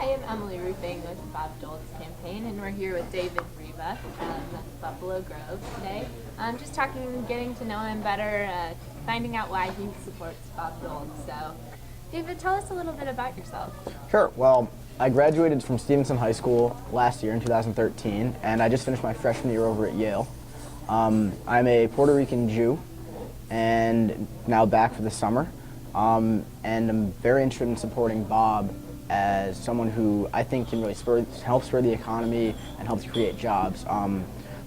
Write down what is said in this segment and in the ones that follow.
Hi, I'm Emily Roofing with Bob Dold's campaign, and we're here with David Riva from Buffalo Grove today. Just talking, getting to know him better, finding out why he supports Bob Dold. So, David, tell us a little bit about yourself. Sure. Well, I graduated from Stevenson High School last year in 2013, and I just finished my freshman year over at Yale. I'm a Puerto Rican Jew, and now back for the summer. And I'm very interested in supporting Bob as someone who I think can really help spur the economy and help to create jobs.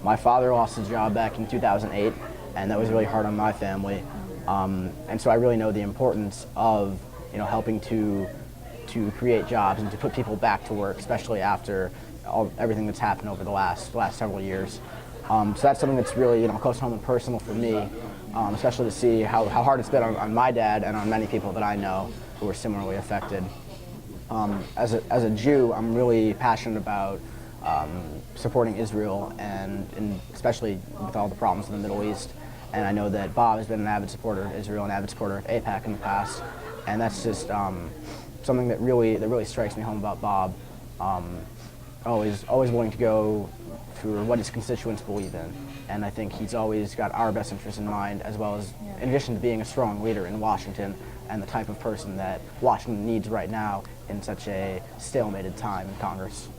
My father lost his job back in 2008, and that was really hard on my family. And so I really know the importance of helping to create jobs and to put people back to work, especially after everything that's happened over the last several years. So that's something that's really close to home and personal for me, especially to see how hard it's been on my dad and on many people that I know who are similarly affected. As a Jew, I'm really passionate about supporting Israel and especially with all the problems in the Middle East. And I know that Bob has been an avid supporter of Israel, an avid supporter of AIPAC in the past, and that's just something that really strikes me home about Bob. Always willing to go for what his constituents believe in, and I think he's always got our best interests in mind, as well as, in addition to being a strong leader in Washington and the type of person that Washington needs right now in such a stalemated time in Congress.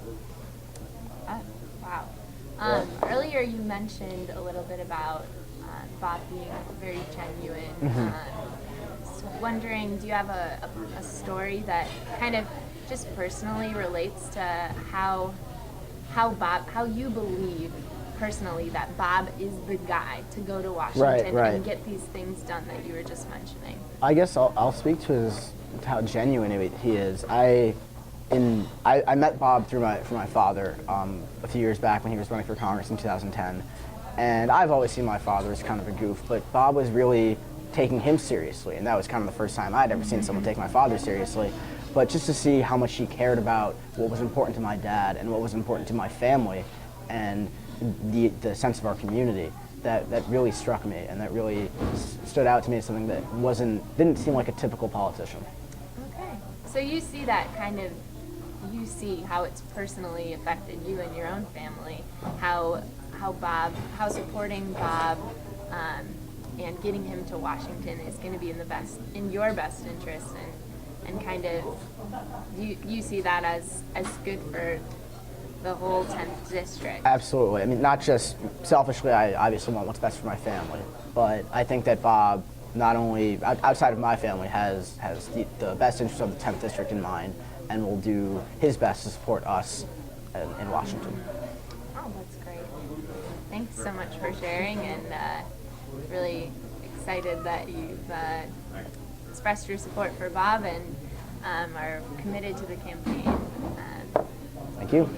Wow. Earlier you mentioned a little bit about Bob being very genuine. So wondering, do you have a story that kind of just personally relates to how you believe personally that Bob is the guy to go to Washington Right. and get these things done that you were just mentioning? I guess I'll speak to how genuine he is. I met Bob through my father a few years back when he was running for Congress in 2010, and I've always seen my father as kind of a goof, but Bob was really taking him seriously, and that was kind of the first time I'd ever seen someone take my father seriously. But just to see how much he cared about what was important to my dad and what was important to my family and the sense of our community, that really struck me, and that really stood out to me as something that didn't seem like a typical politician. Okay, so you see that you see how it's personally affected you and your own family, how supporting Bob and getting him to Washington is going to be in your best interest, and kind of you see that as good for the whole 10th district. Absolutely. I mean, not just selfishly, I obviously want what's best for my family, but I think that Bob, not only outside of my family, has the best interest of the 10th district in mind, and will do his best to support us in Washington. Oh, that's great. Thanks so much for sharing, and really excited that you've expressed your support for Bob and are committed to the campaign. Thank you.